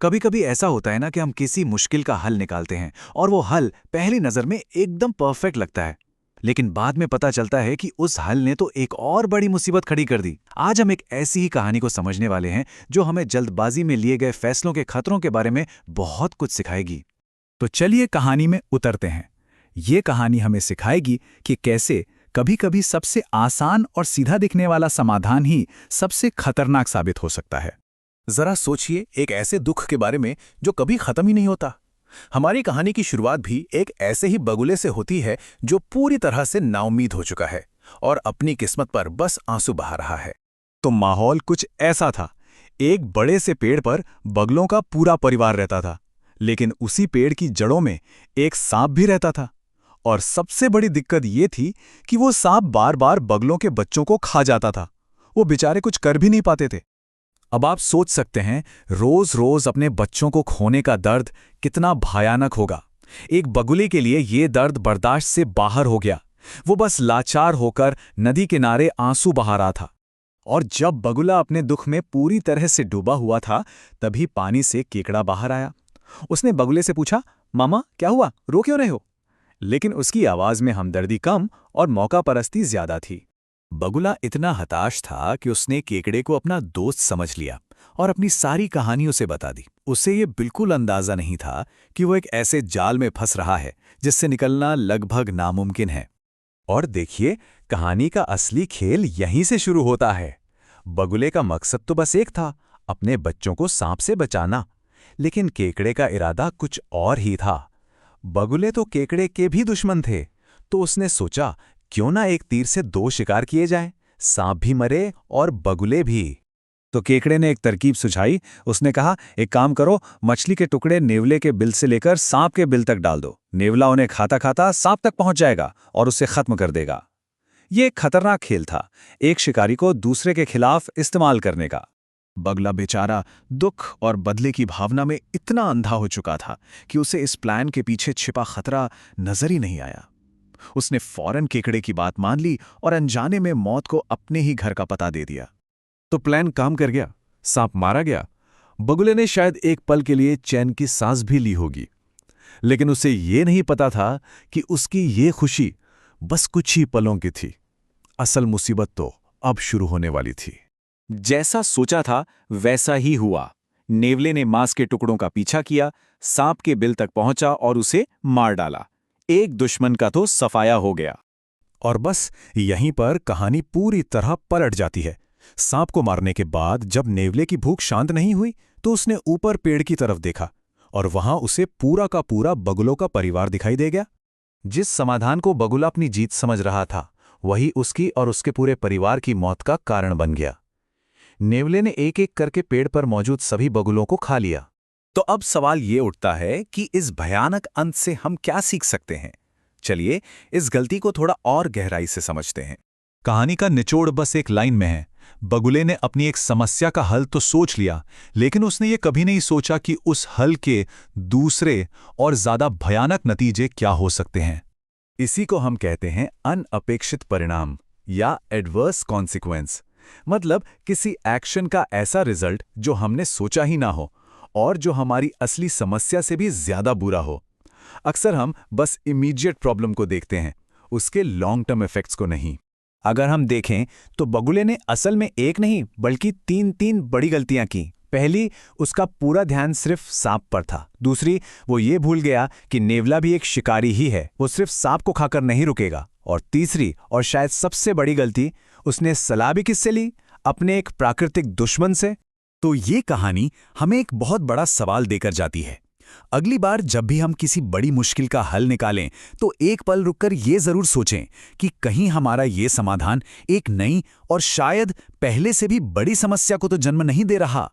कभी कभी ऐसा होता है ना कि हम किसी मुश्किल का हल निकालते हैं और वो हल पहली नज़र में एकदम परफेक्ट लगता है, लेकिन बाद में पता चलता है कि उस हल ने तो एक और बड़ी मुसीबत खड़ी कर दी। आज हम एक ऐसी ही कहानी को समझने वाले हैं जो हमें जल्दबाजी में लिए गए फैसलों के खतरों के बारे में बहुत कुछ सिखाएगी। तो चलिए कहानी में उतरते हैं। ये कहानी हमें सिखाएगी कि कैसे कभी-कभी सबसे आसान और सीधा दिखने वाला समाधान ही सबसे खतरनाक साबित हो सकता है। जरा सोचिए एक ऐसे दुख के बारे में जो कभी खत्म ही नहीं होता। हमारी कहानी की शुरुआत भी एक ऐसे ही बगुले से होती है जो पूरी तरह से नाउम्मीद हो चुका है और अपनी किस्मत पर बस आंसू बहा रहा है। तो माहौल कुछ ऐसा था। एक बड़े से पेड़ पर बगलों का पूरा परिवार रहता था, लेकिन उसी पेड़ की जड़ों में एक सांप भी रहता था। और सबसे बड़ी दिक्कत ये थी कि वो सांप बार बार बगलों के बच्चों को खा जाता था। वो बेचारे कुछ कर भी नहीं पाते थे। अब आप सोच सकते हैं रोज रोज अपने बच्चों को खोने का दर्द कितना भयानक होगा। एक बगुले के लिए ये दर्द बर्दाश्त से बाहर हो गया। वो बस लाचार होकर नदी किनारे आंसू बहा रहा था। और जब बगुला अपने दुख में पूरी तरह से डूबा हुआ था, तभी पानी से केकड़ा बाहर आया। उसने बगुले से पूछा, मामा क्या हुआ, रो क्यों रहे हो? लेकिन उसकी आवाज में हमदर्दी कम और मौका परस्ती ज्यादा थी। बगुला इतना हताश था कि उसने केकड़े को अपना दोस्त समझ लिया और अपनी सारी कहानी उसे बता दी। उसे ये बिल्कुल अंदाजा नहीं था कि वो एक ऐसे जाल में फंस रहा है जिससे निकलना लगभग नामुमकिन है। और देखिए, कहानी का असली खेल यहीं से शुरू होता है। बगुले का मकसद तो बस एक था, अपने बच्चों को सांप से बचाना, लेकिन केकड़े का इरादा कुछ और ही था। बगुले तो केकड़े के भी दुश्मन थे, तो उसने सोचा क्यों ना एक तीर से दो शिकार किए जाएं, सांप भी मरे और बगुले भी। तो केकड़े ने एक तरकीब सुझाई। उसने कहा, एक काम करो, मछली के टुकड़े नेवले के बिल से लेकर सांप के बिल तक डाल दो। नेवला उन्हें खाता खाता सांप तक पहुंच जाएगा और उसे खत्म कर देगा। ये एक खतरनाक खेल था, एक शिकारी को दूसरे के खिलाफ इस्तेमाल करने का। बगुला बेचारा दुख और बदले की भावना में इतना अंधा हो चुका था कि उसे इस प्लान के पीछे छिपा खतरा नजर ही नहीं आया। उसने फौरन केकड़े की बात मान ली और अनजाने में मौत को अपने ही घर का पता दे दिया। तो प्लान काम कर गया, सांप मारा गया। बगुले ने शायद एक पल के लिए चैन की सांस भी ली होगी, लेकिन उसे ये नहीं पता था कि उसकी ये खुशी बस कुछ ही पलों की थी। असल मुसीबत तो अब शुरू होने वाली थी। जैसा सोचा था वैसा ही हुआ। नेवले ने मांस के टुकड़ों का पीछा किया, सांप के बिल तक पहुंचा और उसे मार डाला। एक दुश्मन का तो सफाया हो गया। और बस यहीं पर कहानी पूरी तरह पलट जाती है। सांप को मारने के बाद जब नेवले की भूख शांत नहीं हुई, तो उसने ऊपर पेड़ की तरफ देखा और वहां उसे पूरा का पूरा बगुलों का परिवार दिखाई दे गया। जिस समाधान को बगुला अपनी जीत समझ रहा था, वही उसकी और उसके पूरे परिवार की मौत का कारण बन गया। नेवले ने एक एक करके पेड़ पर मौजूद सभी बगुलों को खा लिया। तो अब सवाल ये उठता है कि इस भयानक अंत से हम क्या सीख सकते हैं? चलिए इस गलती को थोड़ा और गहराई से समझते हैं। कहानी का निचोड़ बस एक लाइन में है। बगुले ने अपनी एक समस्या का हल तो सोच लिया, लेकिन उसने ये कभी नहीं सोचा कि उस हल के दूसरे और ज्यादा भयानक नतीजे क्या हो सकते हैं। इसी को हम कहते हैं अनअपेक्षित परिणाम या एडवर्स कॉन्सिक्वेंस। मतलब किसी एक्शन का ऐसा रिजल्ट जो हमने सोचा ही ना हो और जो हमारी असली समस्या से भी ज्यादा बुरा हो। अक्सर हम बस इमीडिएट प्रॉब्लम को देखते हैं, उसके लॉन्ग टर्म इफेक्ट्स को नहीं। अगर हम देखें तो बगुले ने असल में एक नहीं बल्कि तीन बड़ी गलतियां की। पहली, उसका पूरा ध्यान सिर्फ सांप पर था। दूसरी, वो ये भूल गया कि नेवला भी एक शिकारी ही है, वो सिर्फ सांप को खाकर नहीं रुकेगा। और तीसरी और शायद सबसे बड़ी गलती, उसने सलाह भी किससे ली? अपने एक प्राकृतिक दुश्मन से। तो ये कहानी हमें एक बहुत बड़ा सवाल देकर जाती है। अगली बार जब भी हम किसी बड़ी मुश्किल का हल निकालें, तो एक पल रुककर ये जरूर सोचें कि कहीं हमारा ये समाधान एक नई और शायद पहले से भी बड़ी समस्या को तो जन्म नहीं दे रहा।